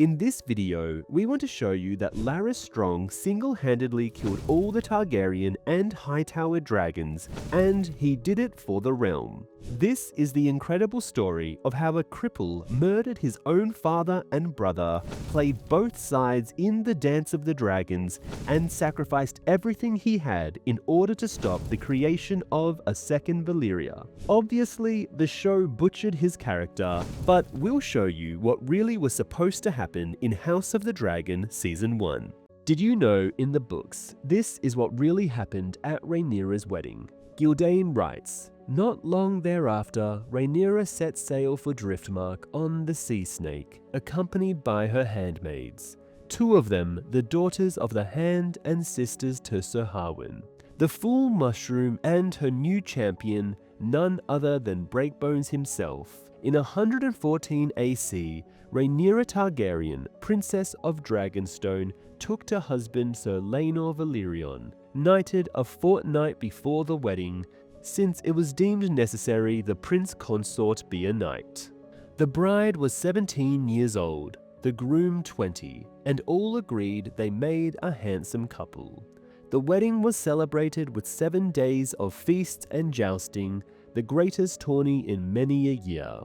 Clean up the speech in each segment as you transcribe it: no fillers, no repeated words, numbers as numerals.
In this video, we want to show you that Larys Strong single-handedly killed all the Targaryen and Hightower dragons, and he did it for the realm. This is the incredible story of how a cripple murdered his own father and brother, played both sides in the Dance of the Dragons, and sacrificed everything he had in order to stop the creation of a second Valyria. Obviously, the show butchered his character, but we'll show you what really was supposed to happen in House of the Dragon Season 1. Did you know in the books, this is what really happened at Rhaenyra's wedding? Gyldayn writes, "Not long thereafter, Rhaenyra set sail for Driftmark on the Sea Snake, accompanied by her handmaids. Two of them, the daughters of the Hand and sisters to Sir Harwin. The Full Mushroom and her new champion, none other than Breakbones himself. In 114 AC, Rhaenyra Targaryen, Princess of Dragonstone, took to husband Sir Laenor Velaryon, knighted a fortnight before the wedding, since it was deemed necessary the prince consort be a knight. The bride was 17 years old, the groom 20, and all agreed they made a handsome couple. The wedding was celebrated with 7 days of feasts and jousting, the greatest tourney in many a year.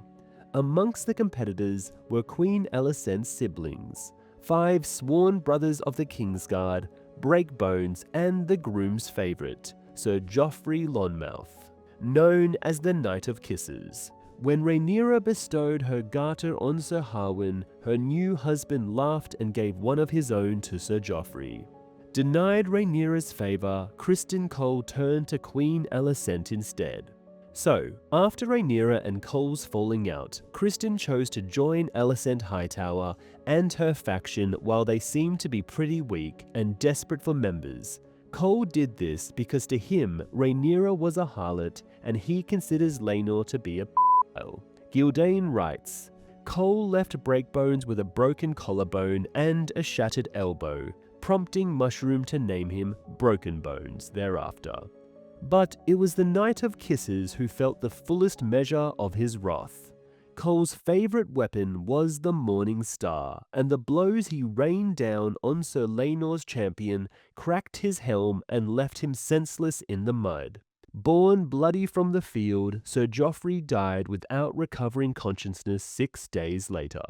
Amongst the competitors were Queen Alicent's siblings, 5 sworn brothers of the Kingsguard, Breakbones, and the groom's favourite, Sir Joffrey Lonmouth, known as the Knight of Kisses. When Rhaenyra bestowed her garter on Sir Harwin, her new husband laughed and gave one of his own to Sir Joffrey. Denied Rhaenyra's favour, Criston Cole turned to Queen Alicent instead. So, after Rhaenyra and Cole's falling out, Criston chose to join Alicent Hightower and her faction while they seemed to be pretty weak and desperate for members. Cole did this because to him, Rhaenyra was a harlot and he considers Laenor to be a p***le. Gyldayn writes, Cole left Breakbones with a broken collarbone and a shattered elbow, prompting Mushroom to name him Broken Bones thereafter. But it was the Knight of Kisses who felt the fullest measure of his wrath. Cole's favourite weapon was the Morning Star, and the blows he rained down on Sir Laenor's champion cracked his helm and left him senseless in the mud. Borne bloody from the field, Sir Joffrey died without recovering consciousness 6 days later.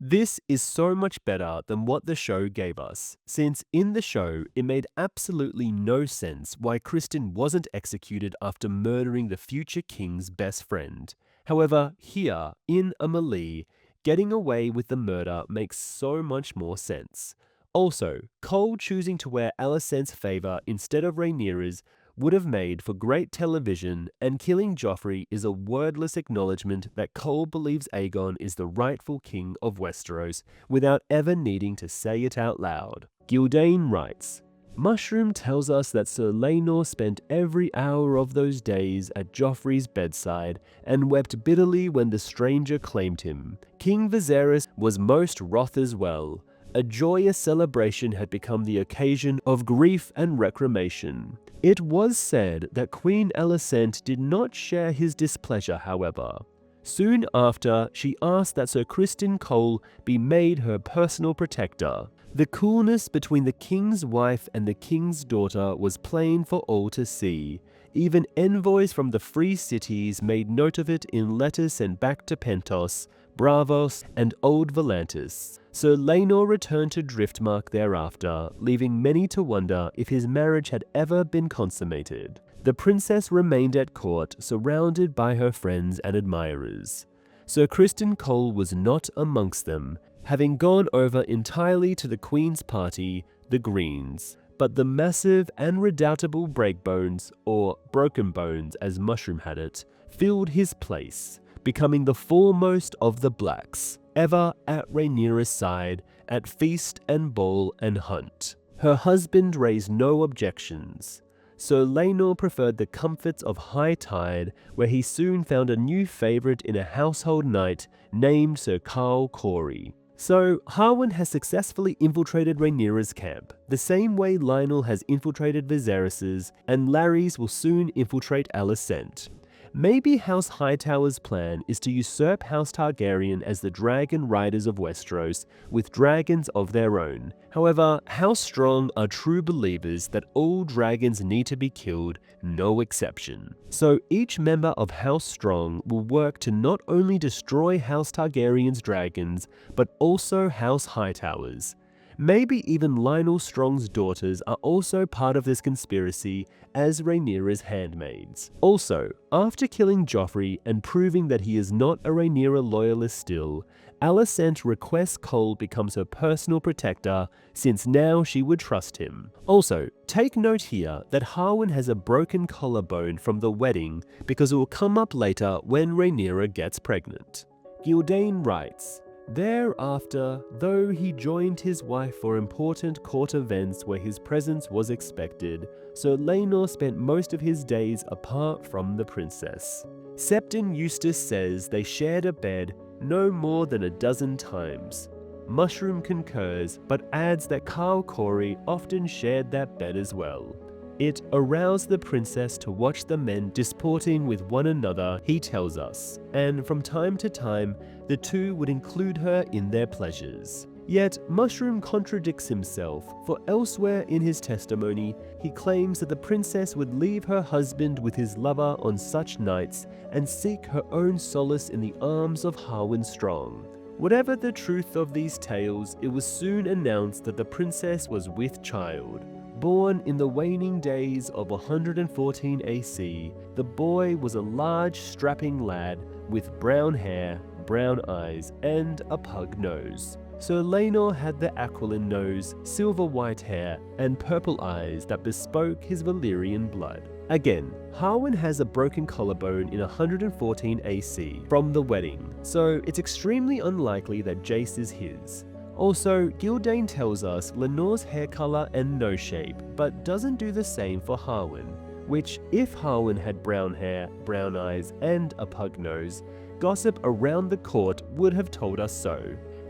This is so much better than what the show gave us, since in the show it made absolutely no sense why Criston wasn't executed after murdering the future king's best friend. However, here, in Amuelia, getting away with the murder makes so much more sense. Also, Cole choosing to wear Alicent's favour instead of Rhaenyra's would have made for great television, and killing Joffrey is a wordless acknowledgement that Cole believes Aegon is the rightful king of Westeros without ever needing to say it out loud. Gyldayn writes, Mushroom tells us that Sir Laenor spent every hour of those days at Joffrey's bedside and wept bitterly when the stranger claimed him. King Viserys was most wroth as well. A joyous celebration had become the occasion of grief and reclamation. It was said that Queen Alicent did not share his displeasure, however. Soon after, she asked that Sir Criston Cole be made her personal protector. The coolness between the king's wife and the king's daughter was plain for all to see. Even envoys from the free cities made note of it in letters sent back to Pentos, Braavos, and Old Volantis. Sir Laenor returned to Driftmark thereafter, leaving many to wonder if his marriage had ever been consummated. The princess remained at court, surrounded by her friends and admirers. Sir Criston Cole was not amongst them, having gone over entirely to the Queen's party, the Greens. But the massive and redoubtable Breakbones, or Broken Bones as Mushroom had it, filled his place, becoming the foremost of the Blacks, ever at Rhaenyra's side, at feast and ball and hunt. Her husband raised no objections. Sir Laenor preferred the comforts of High Tide, where he soon found a new favourite in a household knight named Sir Carl Corey. So, Harwin has successfully infiltrated Rhaenyra's camp, the same way Lionel has infiltrated Viserys's, and Larys will soon infiltrate Alicent. Maybe House Hightower's plan is to usurp House Targaryen as the dragon riders of Westeros with dragons of their own. However, House Strong are true believers that all dragons need to be killed, no exception. So each member of House Strong will work to not only destroy House Targaryen's dragons, but also House Hightower's. Maybe even Lionel Strong's daughters are also part of this conspiracy as Rhaenyra's handmaids. Also, after killing Joffrey and proving that he is not a Rhaenyra loyalist still, Alicent requests Cole becomes her personal protector, since now she would trust him. Also, take note here that Harwin has a broken collarbone from the wedding because it will come up later when Rhaenyra gets pregnant. Gildain writes, "Thereafter, though he joined his wife for important court events where his presence was expected, Sir Laenor spent most of his days apart from the princess." Septon Eustace says they shared a bed no more than a dozen times. Mushroom concurs, but adds that Carl Corey often shared that bed as well. It aroused the princess to watch the men disporting with one another, he tells us, and from time to time, the two would include her in their pleasures. Yet Mushroom contradicts himself, for elsewhere in his testimony, he claims that the princess would leave her husband with his lover on such nights and seek her own solace in the arms of Harwin Strong. Whatever the truth of these tales, it was soon announced that the princess was with child. Born in the waning days of 114 AC, the boy was a large, strapping lad with brown hair, brown eyes, and a pug nose. Sir Laenor had the aquiline nose, silver white hair, and purple eyes that bespoke his Valyrian blood. Again, Harwin has a broken collarbone in 114 AC from the wedding, so it's extremely unlikely that Jace is his. Also, Gildain tells us Lenor's hair color and nose shape, but doesn't do the same for Harwin, which, if Harwin had brown hair, brown eyes, and a pug nose, gossip around the court would have told us so.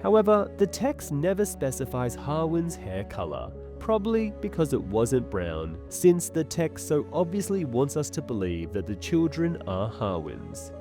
However, the text never specifies Harwin's hair color, probably because it wasn't brown, since the text so obviously wants us to believe that the children are Harwin's.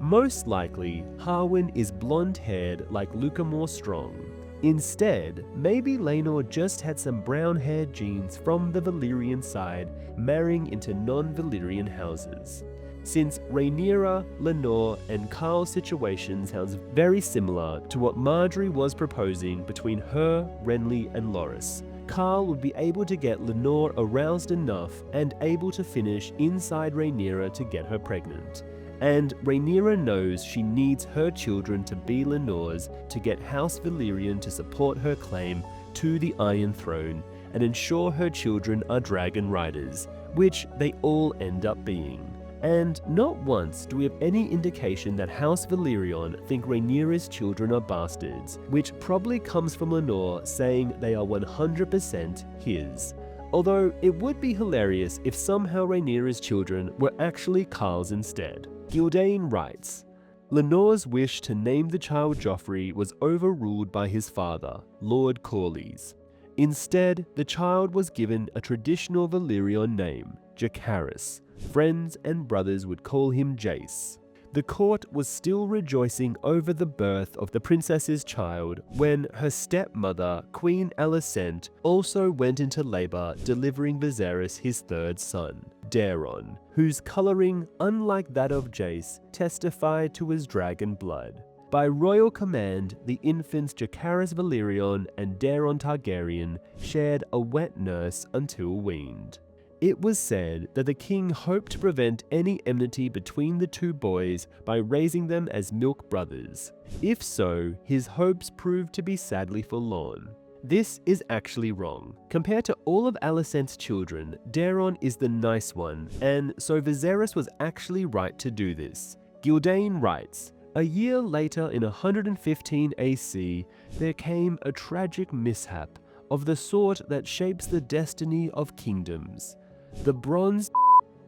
Most likely, Harwin is blonde-haired like Lucamore Strong. Instead, maybe Laenor just had some brown-haired genes from the Valyrian side marrying into non-Valyrian houses. Since Rhaenyra, Lenore, and Carl's situation sounds very similar to what Marjorie was proposing between her, Renly, and Loras, Carl would be able to get Lenore aroused enough and able to finish inside Rhaenyra to get her pregnant. And Rhaenyra knows she needs her children to be Lenore's to get House Valyrian to support her claim to the Iron Throne and ensure her children are dragon riders, which they all end up being. And not once do we have any indication that House Valyrian think Rhaenyra's children are bastards, which probably comes from Lenore saying they are 100% his. Although it would be hilarious if somehow Rhaenyra's children were actually Carl's instead. Gildain writes, Lenore's wish to name the child Joffrey was overruled by his father, Lord Corlys. Instead, the child was given a traditional Valyrian name, Jacaerys. Friends and brothers would call him Jace. The court was still rejoicing over the birth of the princess's child when her stepmother, Queen Alicent, also went into labor delivering Viserys his third son, Daeron, whose coloring, unlike that of Jace, testified to his dragon blood. By royal command, the infants Jacaerys Valyrian and Daeron Targaryen shared a wet nurse until weaned. It was said that the king hoped to prevent any enmity between the two boys by raising them as milk brothers. If so, his hopes proved to be sadly forlorn. This is actually wrong. Compared to all of Alicent's children, Daeron is the nice one, and so Viserys was actually right to do this. Gildain writes, a year later in 115 AC, there came a tragic mishap of the sort that shapes the destiny of kingdoms. The bronze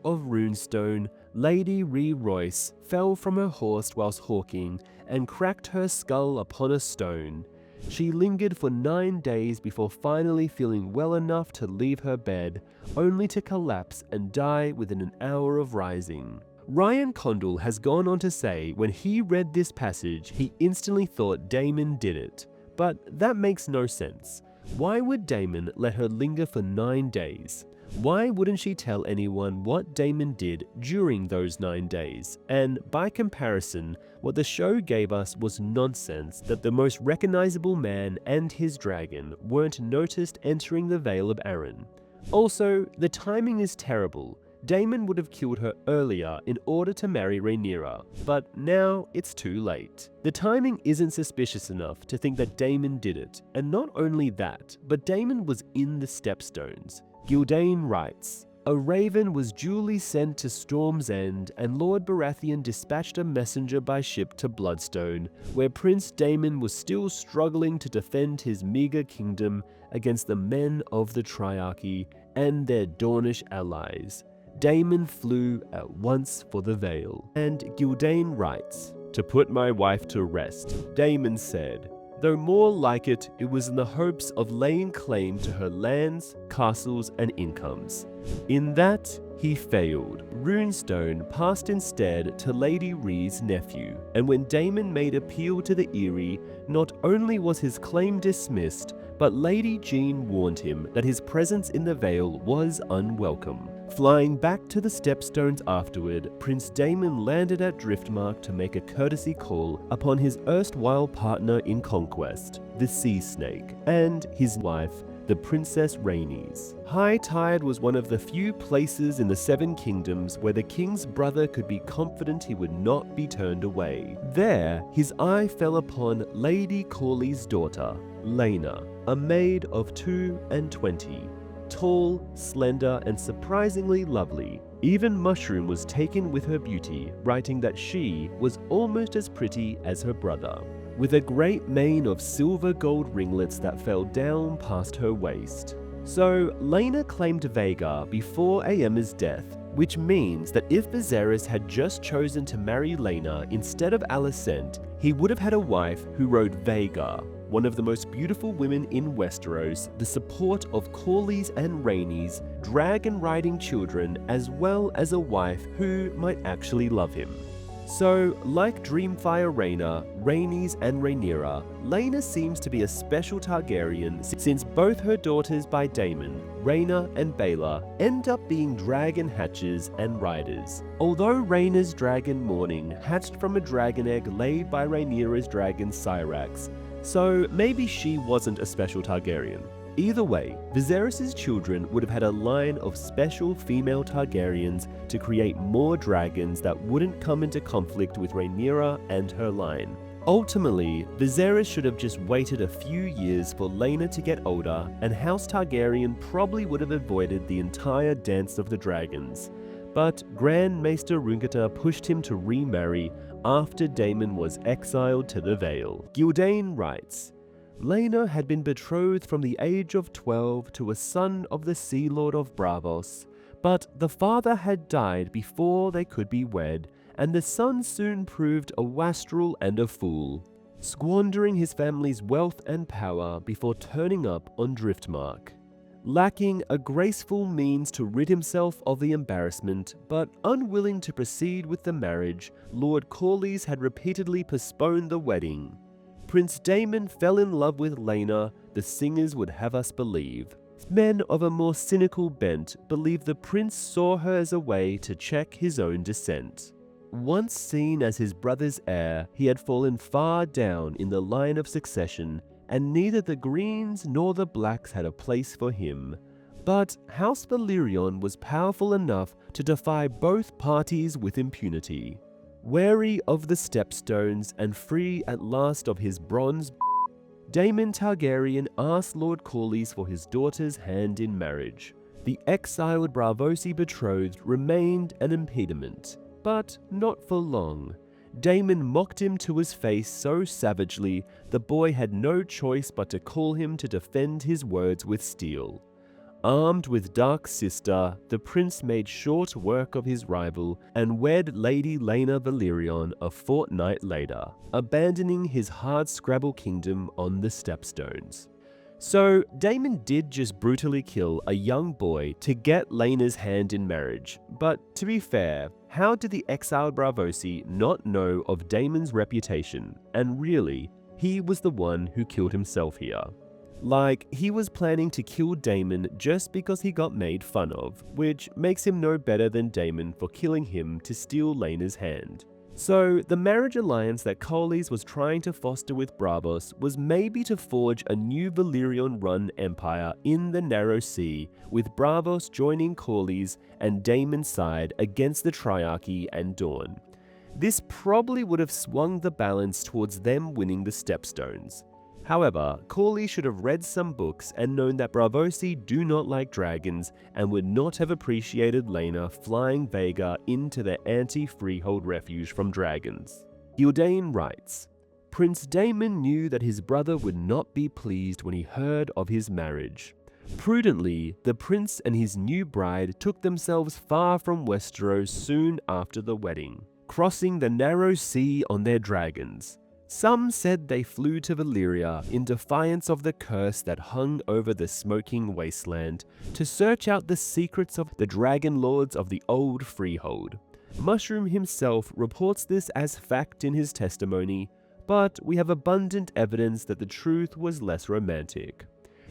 of Runestone, Lady Rhys Royce, fell from her horse whilst hawking and cracked her skull upon a stone. She lingered for 9 days before finally feeling well enough to leave her bed, only to collapse and die within an hour of rising. Ryan Condell has gone on to say when he read this passage, he instantly thought Daemon did it. But that makes no sense. Why would Daemon let her linger for 9 days? Why wouldn't she tell anyone what Daemon did during those 9 days? And by comparison, what the show gave us was nonsense that the most recognizable man and his dragon weren't noticed entering the Vale of Arryn. Also, the timing is terrible. Daemon would have killed her earlier in order to marry Rhaenyra, but now it's too late. The timing isn't suspicious enough to think that Daemon did it, and not only that, but Daemon was in the Stepstones. Gyldayn writes, "A raven was duly sent to Storm's End, and Lord Baratheon dispatched a messenger by ship to Bloodstone, where Prince Daemon was still struggling to defend his meager kingdom against the men of the Triarchy and their Dornish allies. Daemon flew at once for the Vale." And Gyldayn writes, "To put my wife to rest, Daemon said, though more like it was in the hopes of laying claim to her lands, castles, and incomes. In that, he failed. Runestone passed instead to Lady Rhee's nephew, and when Daemon made appeal to the Eyrie, not only was his claim dismissed, but Lady Jean warned him that his presence in the Vale was unwelcome. Flying back to the Stepstones afterward, Prince Daemon landed at Driftmark to make a courtesy call upon his erstwhile partner in conquest, the Sea Snake, and his wife, the Princess Rhaenys. High Tide was one of the few places in the Seven Kingdoms where the king's brother could be confident he would not be turned away. There, his eye fell upon Lady Corley's daughter, Laena, a maid of 22. Tall, slender, and surprisingly lovely. Even Mushroom was taken with her beauty, writing that she was almost as pretty as her brother, with a great mane of silver gold ringlets that fell down past her waist. So, Laena claimed Vhagar before Aemma's death, which means that if Viserys had just chosen to marry Laena instead of Alicent, he would have had a wife who rode Vhagar, one of the most beautiful women in Westeros, the support of Corlys and Rhaenys, dragon-riding children, as well as a wife who might actually love him. So, like Dreamfire Rhaena, Rhaenys, and Rhaenyra, Laena seems to be a special Targaryen since both her daughters by Daemon, Rhaena and Baela, end up being dragon hatchers and riders. Although Rhaena's dragon Morning hatched from a dragon egg laid by Rhaenyra's dragon Syrax, so maybe she wasn't a special Targaryen. Either way, Viserys' children would have had a line of special female Targaryens to create more dragons that wouldn't come into conflict with Rhaenyra and her line. Ultimately, Viserys should have just waited a few years for Laena to get older, and House Targaryen probably would have avoided the entire Dance of the Dragons. But Grand Maester Rungata pushed him to remarry after Daemon was exiled to the Vale. Gyldayn writes, Laena had been betrothed from the age of 12 to a son of the Sea Lord of Braavos, but the father had died before they could be wed, and the son soon proved a wastrel and a fool, squandering his family's wealth and power before turning up on Driftmark. Lacking a graceful means to rid himself of the embarrassment, but unwilling to proceed with the marriage, Lord Corlys had repeatedly postponed the wedding. Prince Daemon fell in love with Laena, the singers would have us believe. Men of a more cynical bent believe the prince saw her as a way to check his own descent. Once seen as his brother's heir, he had fallen far down in the line of succession, and neither the Greens nor the Blacks had a place for him. But House Valyrian was powerful enough to defy both parties with impunity. Wary of the Stepstones and free at last of his bronze, Daemon Targaryen asked Lord Corlys for his daughter's hand in marriage. The exiled Braavosi betrothed remained an impediment, but not for long. Daemon mocked him to his face so savagely, the boy had no choice but to call him to defend his words with steel. Armed with Dark Sister, the prince made short work of his rival and wed Lady Laena Valyrian a fortnight later, abandoning his hard-scrabble kingdom on the Stepstones. So, Daemon did just brutally kill a young boy to get Laena's hand in marriage, but to be fair, how did the exiled Braavosi not know of Daemon's reputation? And really, he was the one who killed himself here. Like, he was planning to kill Daemon just because he got made fun of, which makes him no better than Daemon for killing him to steal Laena's hand. So, the marriage alliance that Corlys was trying to foster with Braavos was maybe to forge a new Valyrian-run empire in the Narrow Sea, with Braavos joining Corlys and Daemon's side against the Triarchy and Dorne. This probably would have swung the balance towards them winning the Stepstones. However, Corlys should have read some books and known that Braavosi do not like dragons and would not have appreciated Laena flying Vhagar into their anti-freehold refuge from dragons. Gyldayn writes, Prince Daemon knew that his brother would not be pleased when he heard of his marriage. Prudently, the prince and his new bride took themselves far from Westeros soon after the wedding, crossing the Narrow Sea on their dragons. Some said they flew to Valyria in defiance of the curse that hung over the smoking wasteland to search out the secrets of the dragon lords of the old freehold. Mushroom himself reports this as fact in his testimony, but we have abundant evidence that the truth was less romantic.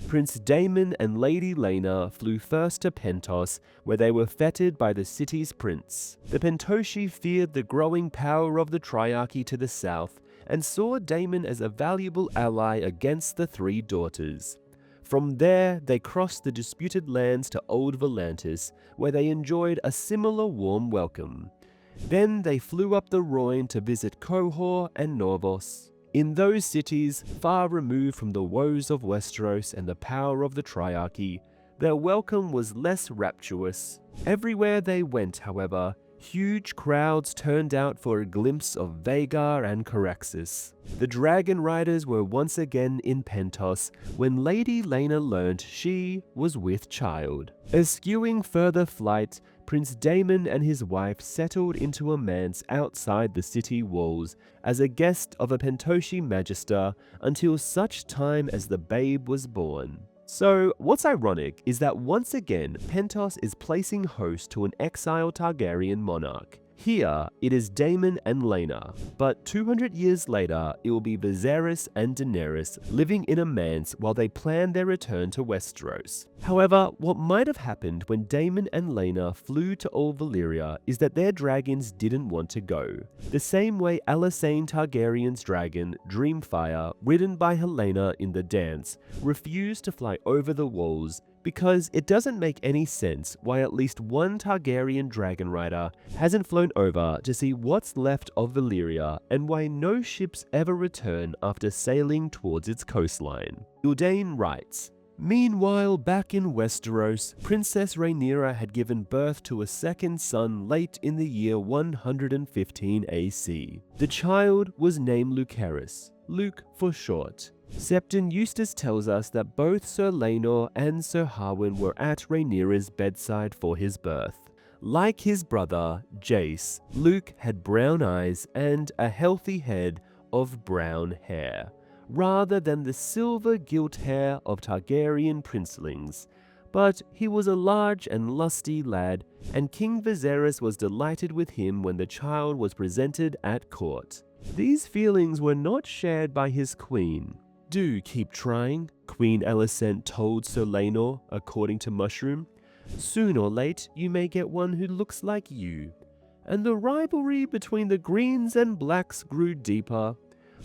Prince Daemon and Lady Laena flew first to Pentos, where they were feted by the city's prince. The Pentoshi feared the growing power of the Triarchy to the south, and saw Daemon as a valuable ally against the three daughters. From there, they crossed the disputed lands to Old Volantis, where they enjoyed a similar warm welcome. Then they flew up the Rhoyne to visit Qohor and Norvos. In those cities, far removed from the woes of Westeros and the power of the Triarchy, their welcome was less rapturous. Everywhere they went, however, huge crowds turned out for a glimpse of Vhagar and Caraxes. The dragon riders were once again in Pentos when Lady Laena learnt she was with child. Eschewing further flight, Prince Daemon and his wife settled into a manse outside the city walls as a guest of a Pentoshi magister until such time as the babe was born. So, what's ironic is that once again, Pentos is placing host to an exiled Targaryen monarch. Here, it is Daemon and Laena, but 200 years later, it will be Viserys and Daenerys living in a manse while they plan their return to Westeros. However, what might have happened when Daemon and Laena flew to Old Valyria is that their dragons didn't want to go. The same way Alysanne Targaryen's dragon, Dreamfire, ridden by Helaena in the dance, refused to fly over the walls because it doesn't make any sense why at least one Targaryen dragon rider hasn't flown over to see what's left of Valyria and why no ships ever return after sailing towards its coastline. Gyldayn writes, Meanwhile, back in Westeros, Princess Rhaenyra had given birth to a second son late in the year 115 AC. The child was named Lucerys, Luke for short. Septon Eustace tells us that both Sir Laenor and Sir Harwin were at Rhaenyra's bedside for his birth. Like his brother, Jace, Luke had brown eyes and a healthy head of brown hair, rather than the silver gilt hair of Targaryen princelings. But he was a large and lusty lad, and King Viserys was delighted with him when the child was presented at court. These feelings were not shared by his queen. Do keep trying, Queen Alicent told Sir Laenor, according to Mushroom. Soon or late, you may get one who looks like you. And the rivalry between the Greens and Blacks grew deeper,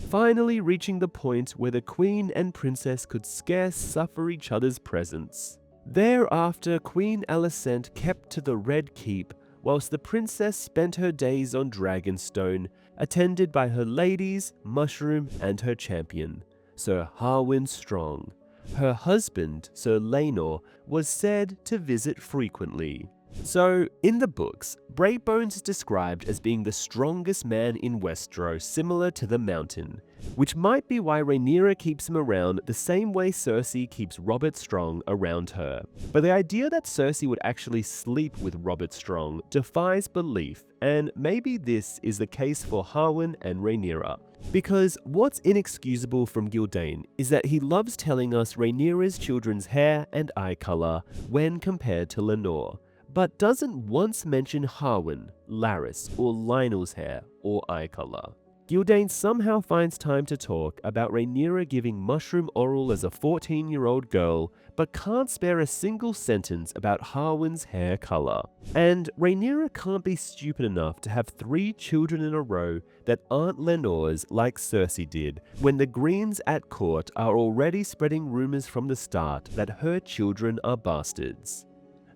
finally reaching the point where the Queen and Princess could scarce suffer each other's presence. Thereafter, Queen Alicent kept to the Red Keep, whilst the Princess spent her days on Dragonstone, attended by her ladies, Mushroom, and her champion, Sir Harwin Strong. Her husband, Sir Laenor, was said to visit frequently. So, in the books, Braybones is described as being the strongest man in Westeros, similar to the Mountain, which might be why Rhaenyra keeps him around the same way Cersei keeps Robert Strong around her. But the idea that Cersei would actually sleep with Robert Strong defies belief, and maybe this is the case for Harwin and Rhaenyra. Because what's inexcusable from Gyldayn is that he loves telling us Rhaenyra's children's hair and eye color when compared to Lenore. but doesn't once mention Harwin, Larys, or Lionel's hair or eye color. Gyldain somehow finds time to talk about Rhaenyra giving mushroom oral as a 14-year-old girl, but can't spare a single sentence about Harwin's hair color. And Rhaenyra can't be stupid enough to have 3 children in a row that aren't Lenore's like Cersei did, when the Greens at court are already spreading rumors from the start that her children are bastards.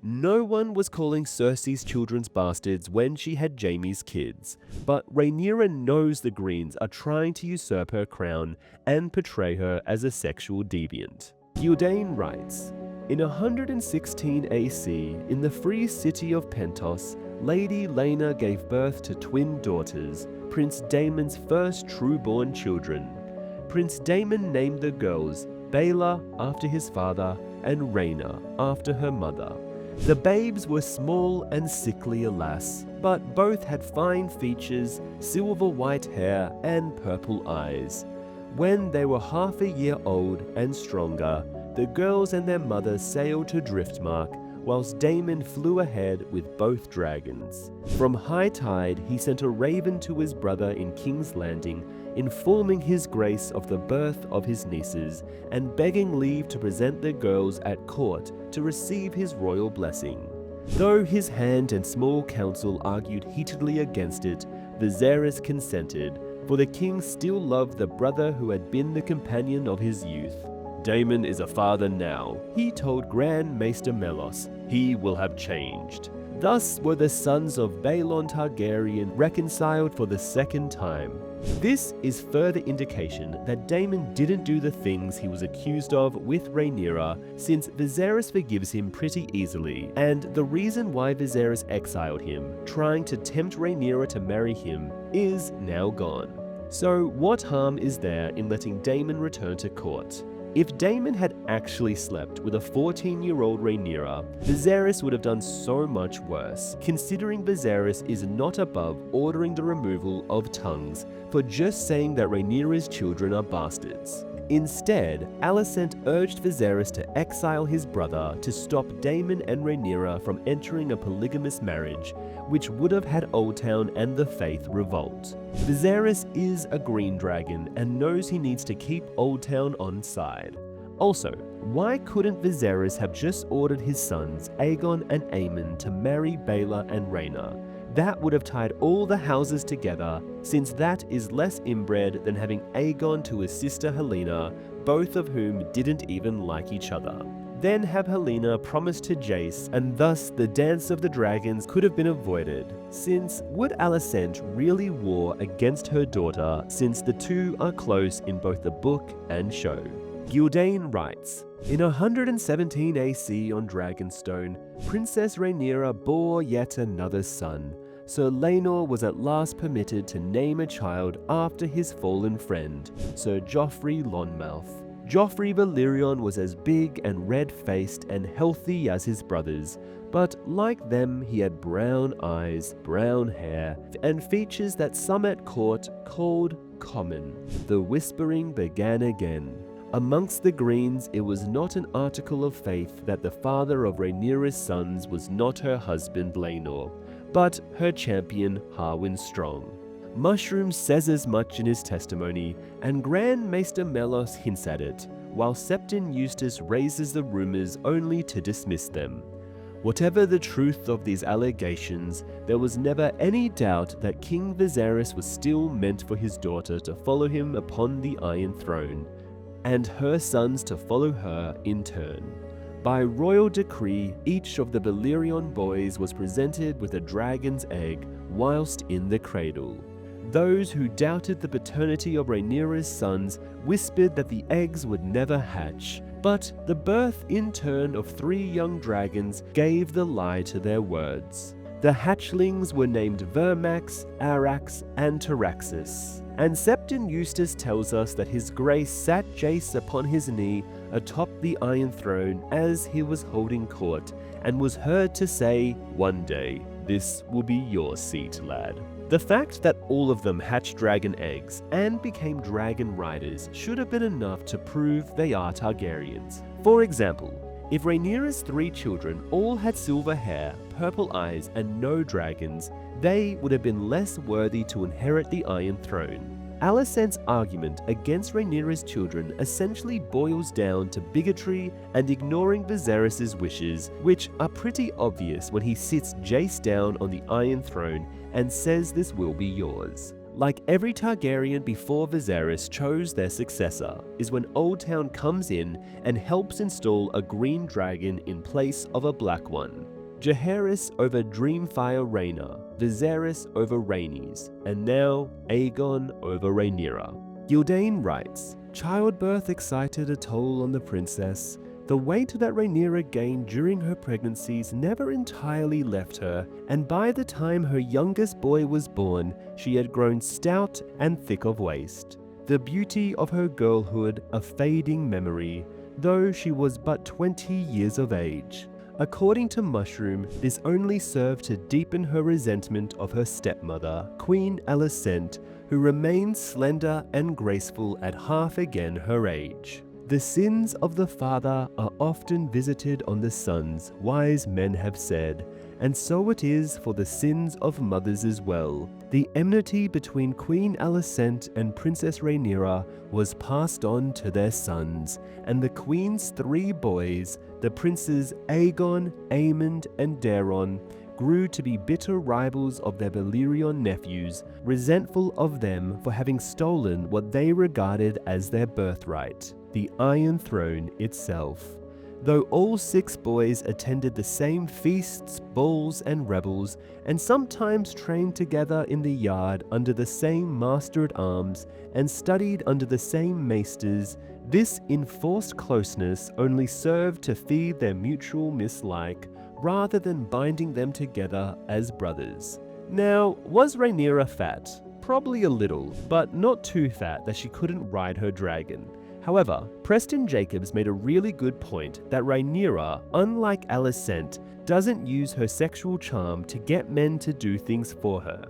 No one was calling Cersei's children bastards when she had Jaime's kids, but Rhaenyra knows the Greens are trying to usurp her crown and portray her as a sexual deviant. Gyldain writes, in 116 AC, in the free city of Pentos, Lady Laena gave birth to twin daughters, Prince Daemon's first true-born children. Prince Daemon named the girls Baela after his father and Rhaena after her mother. The babes were small and sickly, alas, but both had fine features, silver white hair, and purple eyes. When they were half a year old and stronger, the girls and their mother sailed to Driftmark, whilst Daemon flew ahead with both dragons. From high tide, he sent a raven to his brother in King's Landing, informing his grace of the birth of his nieces, and begging leave to present the girls at court to receive his royal blessing. Though his hand and small council argued heatedly against it, Viserys consented, for the king still loved the brother who had been the companion of his youth. Daemon is a father now, he told Grand Maester Mellos. He will have changed. Thus were the sons of Baelon Targaryen reconciled for the second time. This is further indication that Daemon didn't do the things he was accused of with Rhaenyra, since Viserys forgives him pretty easily, and the reason why Viserys exiled him, trying to tempt Rhaenyra to marry him, is now gone. So what harm is there in letting Daemon return to court? If Daemon had actually slept with a 14-year-old Rhaenyra, Viserys would have done so much worse, considering Viserys is not above ordering the removal of tongues for just saying that Rhaenyra's children are bastards. Instead, Alicent urged Viserys to exile his brother to stop Daemon and Rhaenyra from entering a polygamous marriage, which would have had Oldtown and the Faith revolt. Viserys is a green dragon and knows he needs to keep Oldtown on side. Also, why couldn't Viserys have just ordered his sons Aegon and Aemon to marry Baela and Rhaena? That would have tied all the houses together, since that is less inbred than having Aegon to his sister Helena, both of whom didn't even like each other. Then have Helena promise to Jace, and thus the Dance of the Dragons could have been avoided, since would Alicent really war against her daughter, since the two are close in both the book and show? Gyldain writes, in 117 AC on Dragonstone, Princess Rhaenyra bore yet another son. Sir Laenor was at last permitted to name a child after his fallen friend, Sir Joffrey Lonmouth. Joffrey Valyrion was as big and red-faced and healthy as his brothers, but like them he had brown eyes, brown hair, and features that some at court called common. The whispering began again. Amongst the Greens, it was not an article of faith that the father of Rhaenyra's sons was not her husband Laenor, but her champion Harwin Strong. Mushroom says as much in his testimony, and Grand Maester Mellos hints at it, while Septon Eustace raises the rumors only to dismiss them. Whatever the truth of these allegations, there was never any doubt that King Viserys was still meant for his daughter to follow him upon the Iron Throne, and her sons to follow her in turn. By royal decree, each of the Valyrian boys was presented with a dragon's egg whilst in the cradle. Those who doubted the paternity of Rhaenyra's sons whispered that the eggs would never hatch, but the birth in turn of 3 young dragons gave the lie to their words. The hatchlings were named Vermax, Arax, and Taraxis, and Septon Eustace tells us that his grace sat Jace upon his knee atop the Iron Throne as he was holding court, and was heard to say, "One day, this will be your seat, lad." The fact that all of them hatched dragon eggs and became dragon riders should have been enough to prove they are Targaryens. For example, If Rhaenyra's 3 children all had silver hair, purple eyes, and no dragons, they would have been less worthy to inherit the Iron Throne. Alicent's argument against Rhaenyra's children essentially boils down to bigotry and ignoring Viserys' wishes, which are pretty obvious when he sits Jace down on the Iron Throne and says this will be yours. Like every Targaryen before Viserys chose their successor, is when Oldtown comes in and helps install a green dragon in place of a black one. Jaehaerys over Dreamfire Rhaena, Viserys over Rhaenys, and now Aegon over Rhaenyra. Gildane writes, childbirth excited a toll on the princess. The weight that Rhaenyra gained during her pregnancies never entirely left her, and by the time her youngest boy was born, she had grown stout and thick of waist. The beauty of her girlhood a fading memory, though she was but 20 years of age. According to Mushroom, this only served to deepen her resentment of her stepmother, Queen Alicent, who remained slender and graceful at half again her age. The sins of the father are often visited on the sons, wise men have said, and so it is for the sins of mothers as well. The enmity between Queen Alicent and Princess Rhaenyra was passed on to their sons, and the Queen's 3 boys, the princes Aegon, Aemond, and Daeron, grew to be bitter rivals of their Valyrian nephews, resentful of them for having stolen what they regarded as their birthright, the Iron Throne itself. Though all 6 boys attended the same feasts, balls, and revels, and sometimes trained together in the yard under the same master-at-arms and studied under the same maesters, this enforced closeness only served to feed their mutual mislike, rather than binding them together as brothers. Now, was Rhaenyra fat? Probably a little, but not too fat that she couldn't ride her dragon. However, Preston Jacobs made a really good point that Rhaenyra, unlike Alicent, doesn't use her sexual charm to get men to do things for her.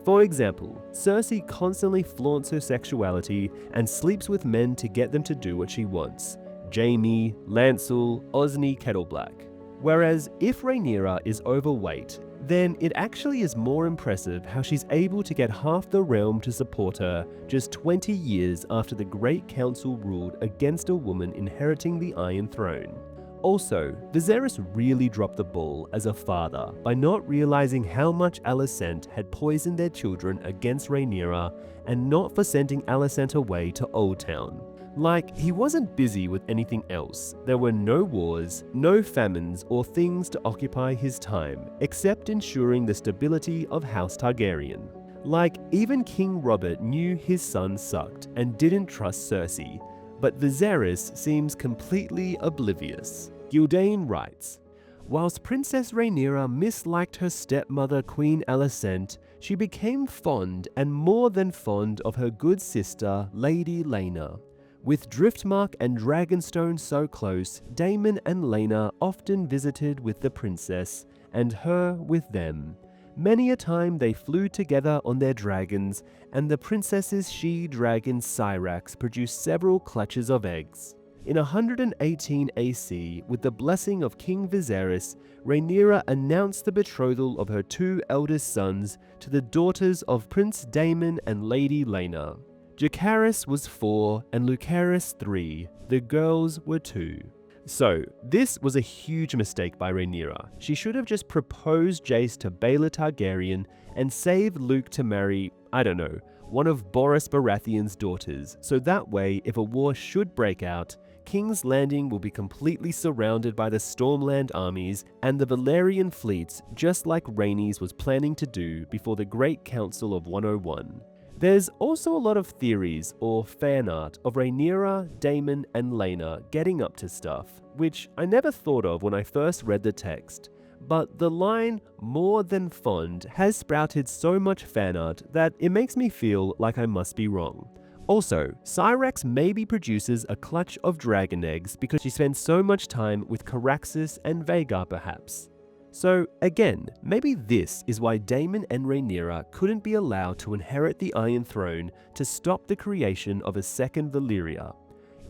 For example, Cersei constantly flaunts her sexuality and sleeps with men to get them to do what she wants. Jaime, Lancel, Osney Kettleblack. Whereas if Rhaenyra is overweight, then it actually is more impressive how she's able to get half the realm to support her just 20 years after the Great Council ruled against a woman inheriting the Iron Throne. Also, Viserys really dropped the ball as a father by not realizing how much Alicent had poisoned their children against Rhaenyra and not for sending Alicent away to Oldtown. Like, he wasn't busy with anything else. There were no wars, no famines or things to occupy his time, except ensuring the stability of House Targaryen. Like, even King Robert knew his son sucked and didn't trust Cersei, but Viserys seems completely oblivious. Gildane writes, whilst Princess Rhaenyra misliked her stepmother Queen Alicent, she became fond and more than fond of her good sister Lady Laena. With Driftmark and Dragonstone so close, Daemon and Laena often visited with the princess, and her with them. Many a time they flew together on their dragons, and the princess's she-dragon Syrax produced several clutches of eggs. In 118 AC, with the blessing of King Viserys, Rhaenyra announced the betrothal of her 2 eldest sons to the daughters of Prince Daemon and Lady Laena. Jacaerys was 4 and Lucerys 3, the girls were 2. So, this was a huge mistake by Rhaenyra. She should have just proposed Jace to Baelor Targaryen and saved Luke to marry, I don't know, one of Boris Baratheon's daughters, so that way, if a war should break out, King's Landing will be completely surrounded by the Stormland armies and the Valyrian fleets, just like Rhaenys was planning to do before the Great Council of 101. There's also a lot of theories or fan art of Rhaenyra, Daemon, and Laena getting up to stuff, which I never thought of when I first read the text. But the line, more than fond, has sprouted so much fan art that it makes me feel like I must be wrong. Also, Syrax maybe produces a clutch of dragon eggs because she spends so much time with Caraxes and Vhagar perhaps. So again, maybe this is why Daemon and Rhaenyra couldn't be allowed to inherit the Iron Throne to stop the creation of a second Valyria.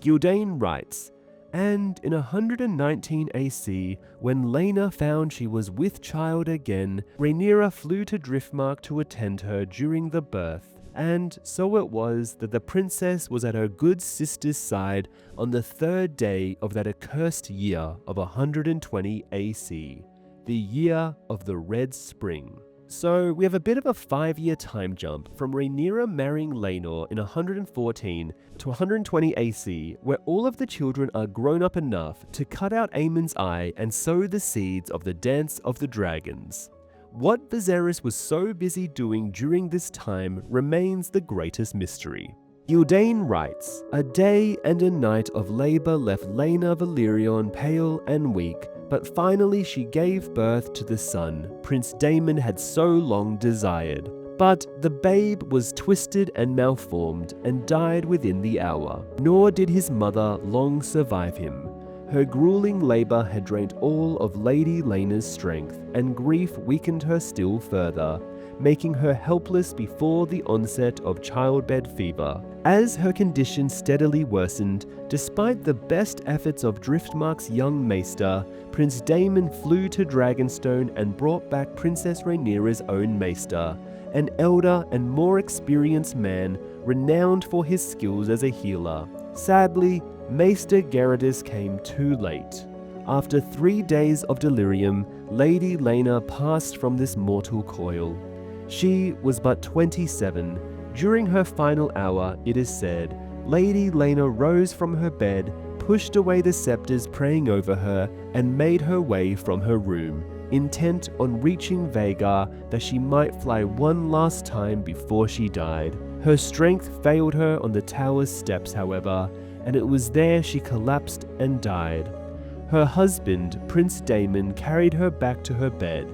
Gildane writes, And in 119 AC, when Lena found she was with child again, Rhaenyra flew to Driftmark to attend her during the birth. And so it was that the princess was at her good sister's side on the third day of that accursed year of 120 AC, the year of the Red Spring. So we have a bit of a 5-year time jump from Rhaenyra marrying Laenor in 114 to 120 AC, where all of the children are grown up enough to cut out Aemon's eye and sow the seeds of the Dance of the Dragons. What Viserys was so busy doing during this time remains the greatest mystery. Gyldayn writes, "A day and a night of labor left Laena Velaryon pale and weak, but finally she gave birth to the son Prince Daemon had so long desired. But the babe was twisted and malformed and died within the hour, nor did his mother long survive him. Her grueling labor had drained all of Lady Laena's strength, and grief weakened her still further, making her helpless before the onset of childbed fever. As her condition steadily worsened, despite the best efforts of Driftmark's young maester, Prince Daemon flew to Dragonstone and brought back Princess Rhaenyra's own maester, an elder and more experienced man renowned for his skills as a healer. Sadly, Maester Geradus came too late. After 3 days of delirium, Lady Laena passed from this mortal coil. She was but 27. During her final hour, it is said, Lady Laena rose from her bed, pushed away the scepters praying over her, and made her way from her room, intent on reaching Vhagar that she might fly one last time before she died. Her strength failed her on the tower's steps, however, and it was there she collapsed and died. Her husband, Prince Daemon, carried her back to her bed.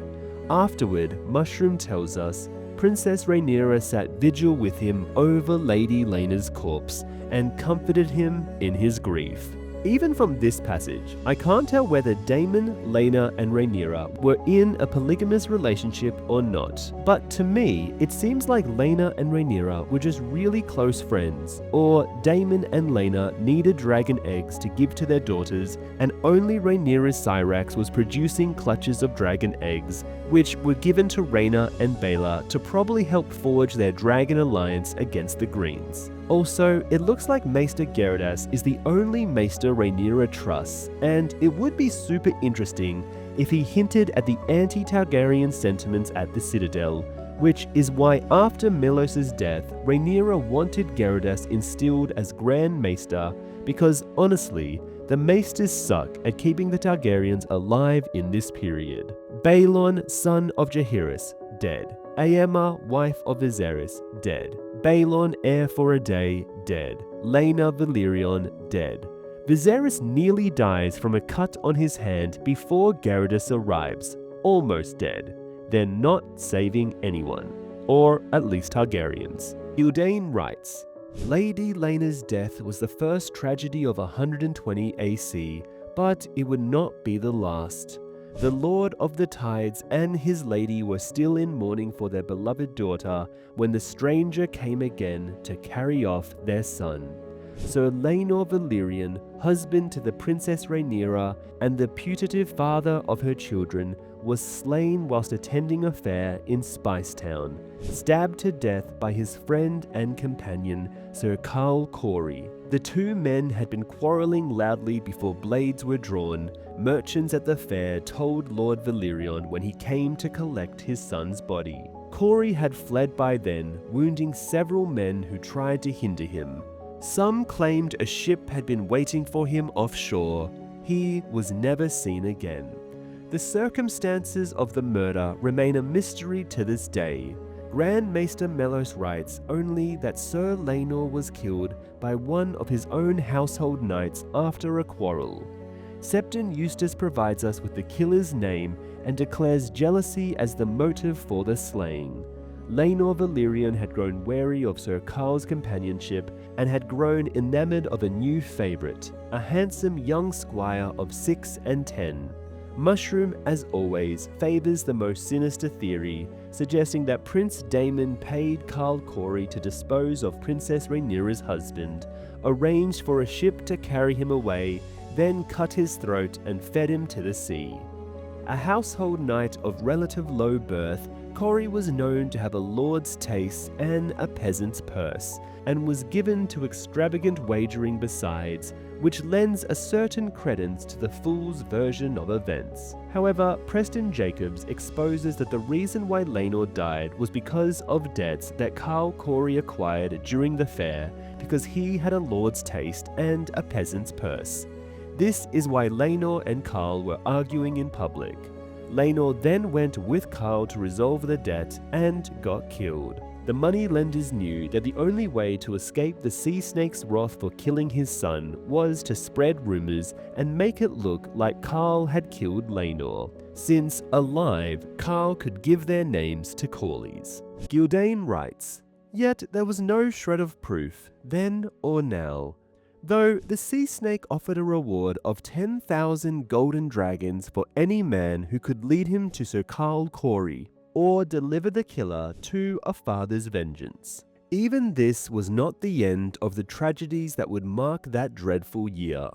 Afterward, Mushroom tells us, Princess Rhaenyra sat vigil with him over Lady Laena's corpse and comforted him in his grief. Even from this passage, I can't tell whether Daemon, Laena, and Rhaenyra were in a polygamous relationship or not, but to me, it seems like Laena and Rhaenyra were just really close friends, or Daemon and Laena needed dragon eggs to give to their daughters, and only Rhaenyra's Syrax was producing clutches of dragon eggs, which were given to Rhaena and Baela to probably help forge their dragon alliance against the Greens. Also, it looks like Maester Geradus is the only Maester Rhaenyra trusts, and it would be super interesting if he hinted at the anti-Targaryen sentiments at the Citadel, which is why after Melos's death, Rhaenyra wanted Geradus instilled as Grand Maester, because honestly, the Maesters suck at keeping the Targaryens alive in this period. Baelon, son of Jaehaerys, dead. Aemma, wife of Viserys, dead. Baelon, heir for a day, dead. Laena Velaryon, dead. Viserys nearly dies from a cut on his hand before Geradus arrives, almost dead. They're not saving anyone, or at least Targaryens. Gyldayn writes, Lady Laena's death was the first tragedy of 120 AC, but it would not be the last. The Lord of the Tides and his lady were still in mourning for their beloved daughter when the stranger came again to carry off their son. Sir Laenor Velaryon, husband to the Princess Rhaenyra and the putative father of her children, was slain whilst attending a fair in Spicetown, stabbed to death by his friend and companion, Sir Carl Corey. The two men had been quarrelling loudly before blades were drawn. Merchants at the fair told Lord Velaryon when he came to collect his son's body. Corey had fled by then, wounding several men who tried to hinder him. Some claimed a ship had been waiting for him offshore. He was never seen again. The circumstances of the murder remain a mystery to this day. Grand Maester Melos writes only that Sir Laenor was killed by one of his own household knights after a quarrel. Septon Eustace provides us with the killer's name and declares jealousy as the motive for the slaying. Laenor Velaryon had grown wary of Sir Carl's companionship and had grown enamored of a new favourite, a handsome young squire of 6 and 10. Mushroom, as always, favours the most sinister theory, suggesting that Prince Daemon paid Carl Corey to dispose of Princess Rhaenyra's husband, arranged for a ship to carry him away, then cut his throat and fed him to the sea. A household knight of relative low birth, Corey was known to have a lord's taste and a peasant's purse, and was given to extravagant wagering besides, which lends a certain credence to the fool's version of events. However, Preston Jacobs exposes that the reason why Leonor died was because of debts that Karl Corey acquired during the fair, because he had a lord's taste and a peasant's purse. This is why Leonor and Karl were arguing in public. Leonor then went with Karl to resolve the debt and got killed. The moneylenders knew that the only way to escape the sea snake's wrath for killing his son was to spread rumors and make it look like Karl had killed Leonor, since, alive, Karl could give their names to Corleys. Gildane writes, "Yet there was no shred of proof, then or now, though the sea snake offered a reward of 10,000 golden dragons for any man who could lead him to Sir Karl Corey, or deliver the killer to a father's vengeance." Even this was not the end of the tragedies that would mark that dreadful year.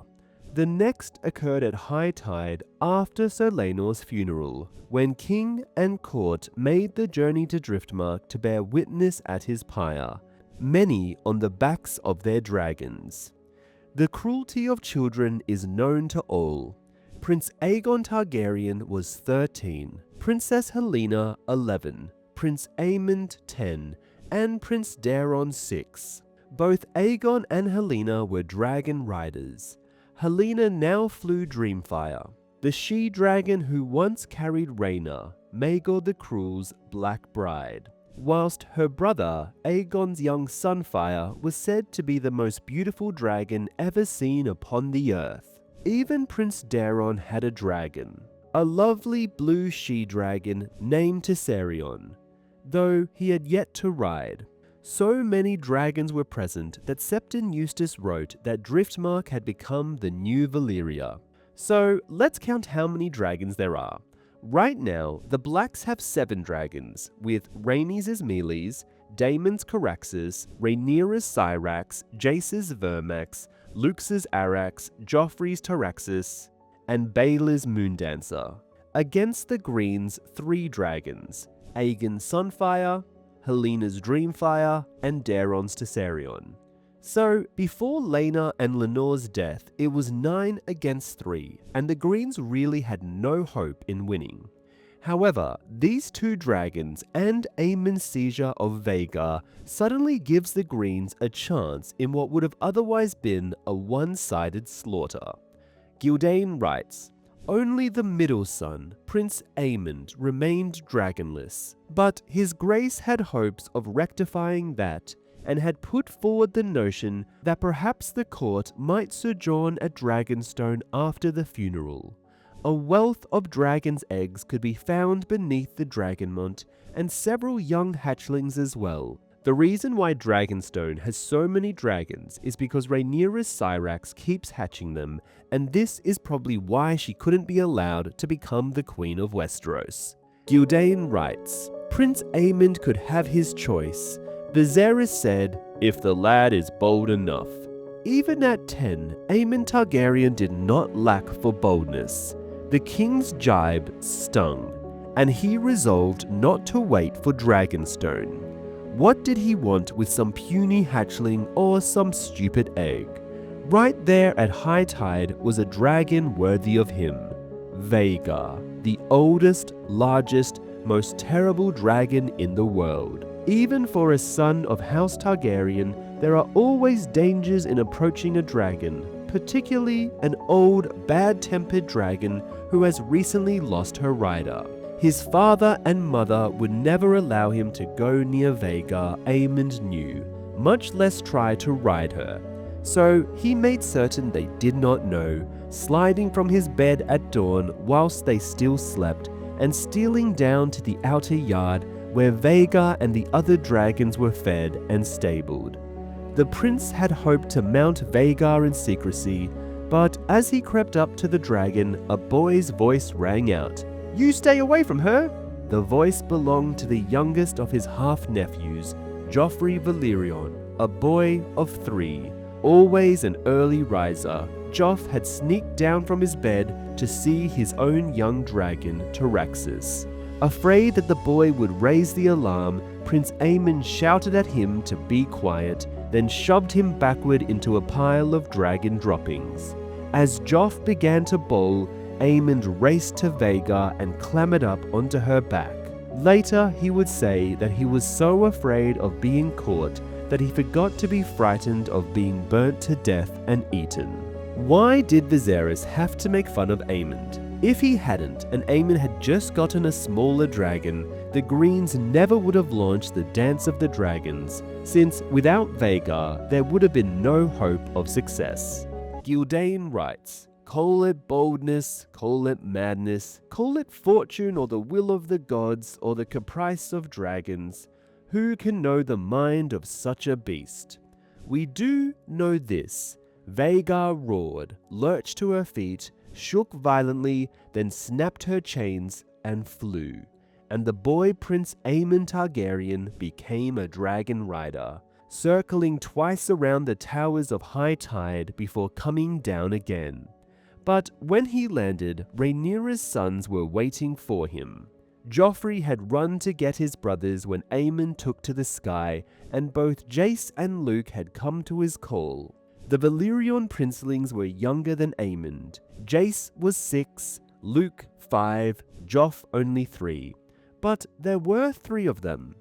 The next occurred at high tide after Sir Leonor's funeral, when king and court made the journey to Driftmark to bear witness at his pyre, many on the backs of their dragons. The cruelty of children is known to all. Prince Aegon Targaryen was 13, Princess Helena 11, Prince Aemond 10, and Prince Daeron 6. Both Aegon and Helena were dragon riders. Helena now flew Dreamfire, the she-dragon who once carried Rhaena, Maegor the Cruel's Black Bride, whilst her brother, Aegon's young Sunfire, was said to be the most beautiful dragon ever seen upon the earth. Even Prince Daeron had a dragon, a lovely blue she-dragon named Tessarion, though he had yet to ride. So many dragons were present that Septon Eustace wrote that Driftmark had become the new Valyria. So let's count how many dragons there are. Right now, the Blacks have 7 dragons, with Rhaenys' Meles, Daemon's Caraxes, Rhaenyra's Syrax, Jace's Vermax, Lux's Arax, Joffrey's Taraxis, and Baela's Moondancer. Against the Greens, 3 dragons, Aegon's Sunfire, Helena's Dreamfire, and Daeron's Tessarion. So, before Laena and Lenor's death, it was 9 against 3, and the Greens really had no hope in winning. However, these 2 dragons and Aemond's seizure of Vhagar suddenly gives the Greens a chance in what would have otherwise been a one-sided slaughter. Gildane writes, "Only the middle son, Prince Aemond, remained dragonless, but his grace had hopes of rectifying that, and had put forward the notion that perhaps the court might sojourn at Dragonstone after the funeral. A wealth of dragon's eggs could be found beneath the Dragonmont, and several young hatchlings as well. The reason why Dragonstone has so many dragons is because Rhaenyra's Syrax keeps hatching them, and this is probably why she couldn't be allowed to become the Queen of Westeros." Gildane writes, "Prince Aemond could have his choice. Viserys said, 'If the lad is bold enough.' Even at 10, Aemond Targaryen did not lack for boldness. The king's jibe stung, and he resolved not to wait for Dragonstone. What did he want with some puny hatchling or some stupid egg? Right there at high tide was a dragon worthy of him. Vhagar, the oldest, largest, most terrible dragon in the world. Even for a son of House Targaryen, there are always dangers in approaching a dragon, particularly an old, bad-tempered dragon who has recently lost her rider. His father and mother would never allow him to go near Vhagar, Aemond knew, much less try to ride her. So he made certain they did not know, sliding from his bed at dawn whilst they still slept, and stealing down to the outer yard where Vhagar and the other dragons were fed and stabled. The prince had hoped to mount Vhagar in secrecy, but as he crept up to the dragon, a boy's voice rang out. "You stay away from her!" The voice belonged to the youngest of his half-nephews, Joffrey Valerion, a boy of 3, Always an early riser, Joff had sneaked down from his bed to see his own young dragon, Taraxis. Afraid that the boy would raise the alarm, Prince Aemon shouted at him to be quiet, then shoved him backward into a pile of dragon droppings. As Joff began to bowl, Aemon raced to Vhagar and clambered up onto her back. Later, he would say that he was so afraid of being caught that he forgot to be frightened of being burnt to death and eaten. Why did Viserys have to make fun of Aemon? If he hadn't, and Aemon had just gotten a smaller dragon, the Greens never would have launched the Dance of the Dragons, since without Vhagar, there would have been no hope of success. Gyldayn writes, "Call it boldness, call it madness, call it fortune or the will of the gods or the caprice of dragons. Who can know the mind of such a beast? We do know this. Vhagar roared, lurched to her feet, shook violently, then snapped her chains and flew. And the boy Prince Aemon Targaryen became a dragon rider, circling twice around the towers of high tide before coming down again. But when he landed, Rhaenyra's sons were waiting for him. Joffrey had run to get his brothers when Aemon took to the sky, and both Jace and Luke had come to his call. The Valyrian princelings were younger than Aemon. Jace was 6, Luke 5, Joff only 3. But there were 3 of them.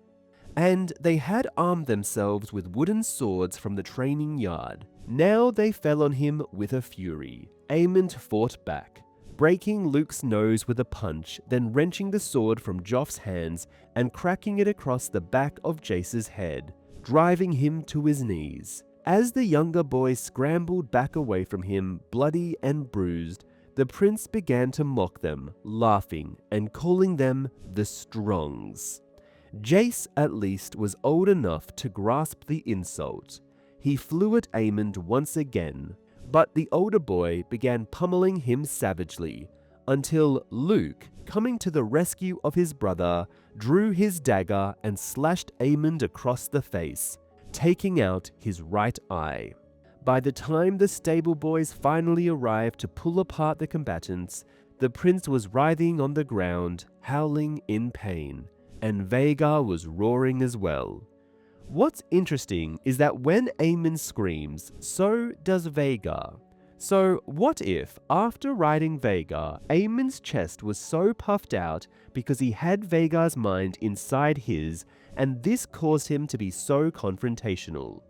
And they had armed themselves with wooden swords from the training yard. Now they fell on him with a fury. Aemon fought back, breaking Luke's nose with a punch, then wrenching the sword from Joff's hands and cracking it across the back of Jace's head, driving him to his knees. As the younger boy scrambled back away from him, bloody and bruised, the prince began to mock them, laughing and calling them the Strongs. Jace, at least, was old enough to grasp the insult. He flew at Aemon once again, but the older boy began pummeling him savagely, until Luke, coming to the rescue of his brother, drew his dagger and slashed Aemon across the face, taking out his right eye. By the time the stable boys finally arrived to pull apart the combatants, the prince was writhing on the ground, howling in pain, and Vhagar was roaring as well. What's interesting is that when Aemon screams, so does Vhagar. So what if, after riding Vhagar, Aemon's chest was so puffed out because he had Vhagar's mind inside his, and this caused him to be so confrontational?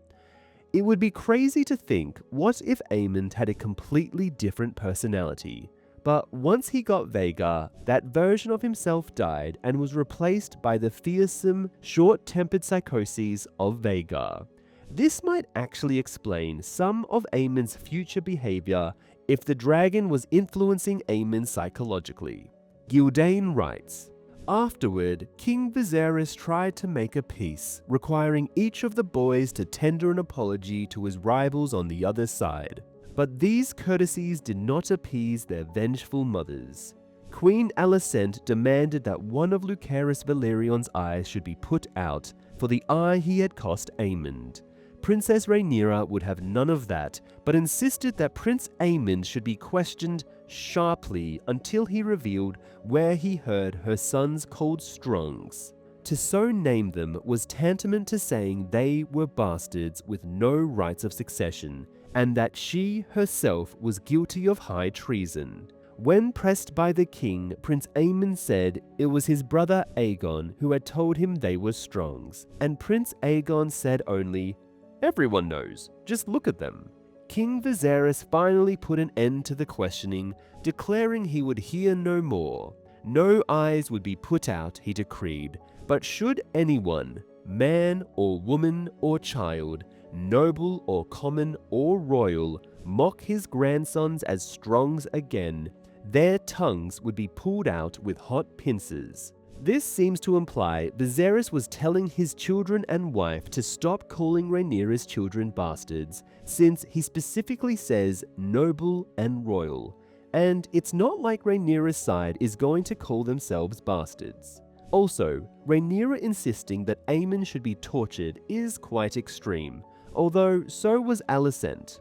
It would be crazy to think, what if Aemon had a completely different personality? But once he got Vhagar, that version of himself died and was replaced by the fearsome, short-tempered psychoses of Vhagar. This might actually explain some of Aemon's future behavior if the dragon was influencing Aemon psychologically. Gyldayn writes, "Afterward, King Viserys tried to make a peace, requiring each of the boys to tender an apology to his rivals on the other side. But these courtesies did not appease their vengeful mothers. Queen Alicent demanded that one of Lucerys Valerion's eyes should be put out for the eye he had cost Aemon. Princess Rhaenyra would have none of that, but insisted that Prince Aemon should be questioned sharply until he revealed where he heard her sons called Strongs. To so name them was tantamount to saying they were bastards with no rights of succession, and that she herself was guilty of high treason. When pressed by the king, Prince Aemon said it was his brother Aegon who had told him they were Strongs, and Prince Aegon said only, 'Everyone knows, just look at them.' King Viserys finally put an end to the questioning, declaring he would hear no more. No eyes would be put out, he decreed, but should anyone, man or woman or child, noble or common or royal, mock his grandsons as Strongs again, their tongues would be pulled out with hot pincers. This seems to imply Viserys was telling his children and wife to stop calling Rhaenyra's children bastards, since he specifically says noble and royal, and it's not like Rhaenyra's side is going to call themselves bastards. Also, Rhaenyra insisting that Aemon should be tortured is quite extreme. although so was Alicent.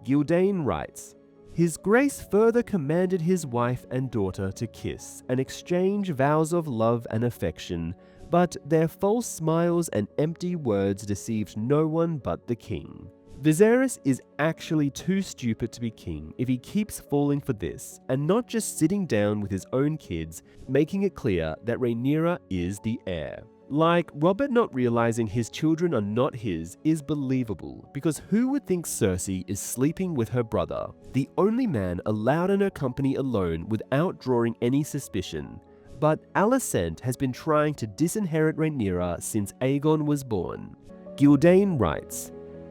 Gyldain writes, "His Grace further commanded his wife and daughter to kiss and exchange vows of love and affection, but their false smiles and empty words deceived no one but the king." Viserys is actually too stupid to be king if he keeps falling for this, and not just sitting down with his own kids, making it clear that Rhaenyra is the heir. Like, Robert not realizing his children are not his is believable, because who would think Cersei is sleeping with her brother, the only man allowed in her company alone without drawing any suspicion? But Alicent has been trying to disinherit Rhaenyra since Aegon was born. Gyldain writes,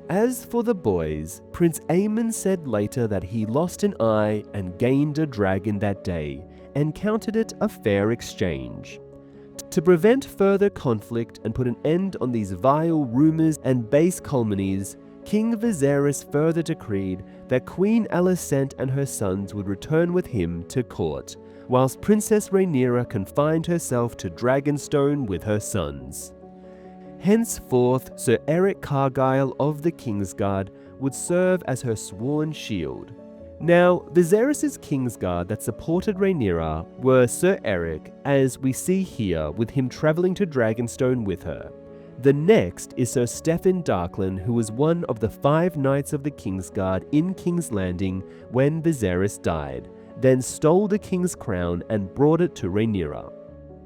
"As for the boys, Prince Aemon said later that he lost an eye and gained a dragon that day, and counted it a fair exchange." To prevent further conflict and put an end on these vile rumors and base calumnies, King Viserys further decreed that Queen Alicent and her sons would return with him to court, whilst Princess Rhaenyra confined herself to Dragonstone with her sons. Henceforth, Sir Eric Cargyle of the Kingsguard would serve as her sworn shield. Now, Viserys' Kingsguard that supported Rhaenyra were Sir Eric, as we see here with him travelling to Dragonstone with her. The next is Sir Steffon Darkland, who was one of the 5 Knights of the Kingsguard in King's Landing when Viserys died, then stole the king's crown and brought it to Rhaenyra.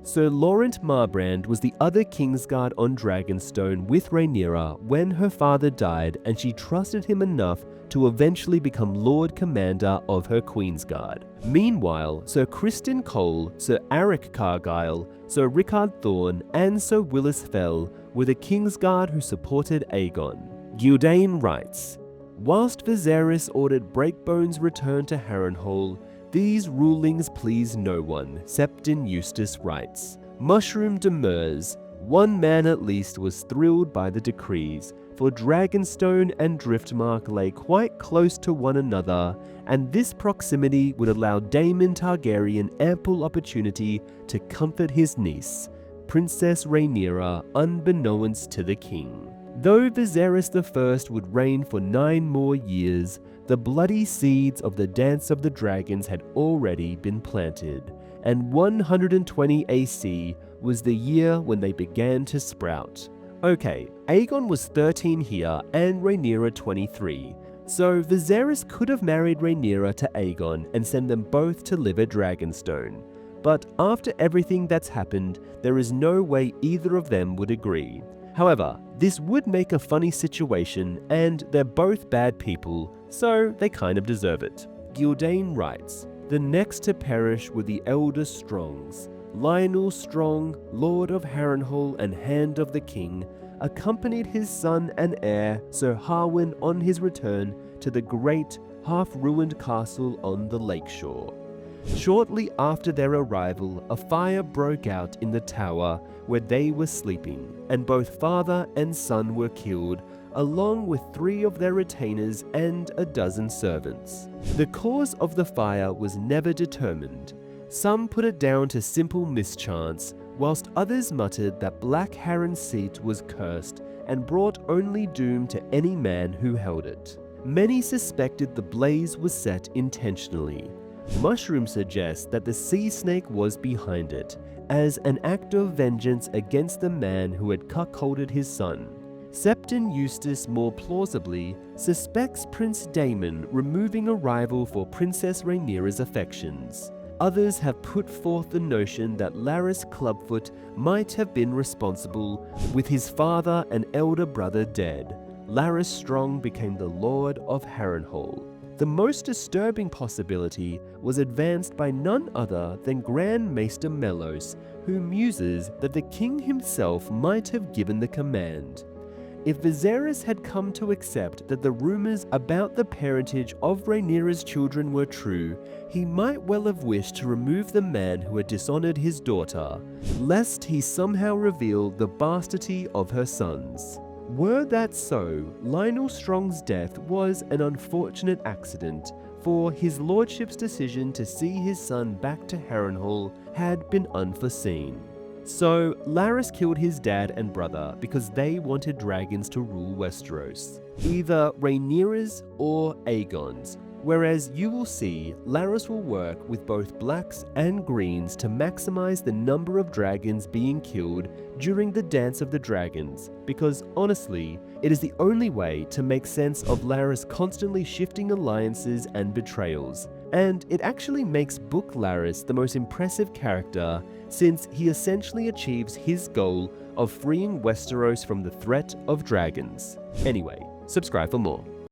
Sir Laurent Marbrand was the other Kingsguard on Dragonstone with Rhaenyra when her father died, and she trusted him enough to eventually become Lord Commander of her Queensguard. Meanwhile, Sir Criston Cole, Sir Aric Cargyle, Sir Rickard Thorne, and Sir Willis Fell were the Kingsguard who supported Aegon. Gyldain writes, "Whilst Viserys ordered Breakbone's return to Harrenhal, these rulings pleased no one," Septon Eustace writes. Mushroom demurs. One man at least was thrilled by the decrees, for Dragonstone and Driftmark lay quite close to one another, and this proximity would allow Daemon Targaryen ample opportunity to comfort his niece, Princess Rhaenyra, unbeknownst to the king. Though Viserys I would reign for 9 more years, the bloody seeds of the Dance of the Dragons had already been planted, and 120 AC was the year when they began to sprout. Okay, Aegon was 13 here and Rhaenyra 23, so Viserys could have married Rhaenyra to Aegon and sent them both to live at Dragonstone. But after everything that's happened, there is no way either of them would agree. However, this would make a funny situation, and they're both bad people, so they kind of deserve it. Gyldain writes, "The next to perish were the elder Strongs. Lionel Strong, Lord of Harrenhal and Hand of the King, accompanied his son and heir, Sir Harwin, on his return to the great, half-ruined castle on the lakeshore. Shortly after their arrival, a fire broke out in the tower where they were sleeping, and both father and son were killed, along with 3 of their retainers and a dozen servants. The cause of the fire was never determined. Some put it down to simple mischance, whilst others muttered that Black Harren's seat was cursed and brought only doom to any man who held it. Many suspected the blaze was set intentionally. Mushroom suggests that the sea snake was behind it, as an act of vengeance against the man who had cuckolded his son. Septon Eustace more plausibly suspects Prince Daemon removing a rival for Princess Rhaenyra's affections. Others have put forth the notion that Larys Clubfoot might have been responsible. With his father and elder brother dead, Larys Strong became the Lord of Harrenhal. The most disturbing possibility was advanced by none other than Grand Maester Mellos, who muses that the king himself might have given the command. If Viserys had come to accept that the rumors about the parentage of Rhaenyra's children were true, he might well have wished to remove the man who had dishonored his daughter, lest he somehow reveal the bastardy of her sons. Were that so, Lionel Strong's death was an unfortunate accident, for his lordship's decision to see his son back to Harrenhal had been unforeseen. So, Larys killed his dad and brother because they wanted dragons to rule Westeros, either Rhaenyra's or Aegon's, whereas you will see Larys will work with both blacks and greens to maximize the number of dragons being killed during the Dance of the Dragons, because honestly, it is the only way to make sense of Larys constantly shifting alliances and betrayals. And it actually makes Book Larys the most impressive character, since he essentially achieves his goal of freeing Westeros from the threat of dragons. Anyway, subscribe for more.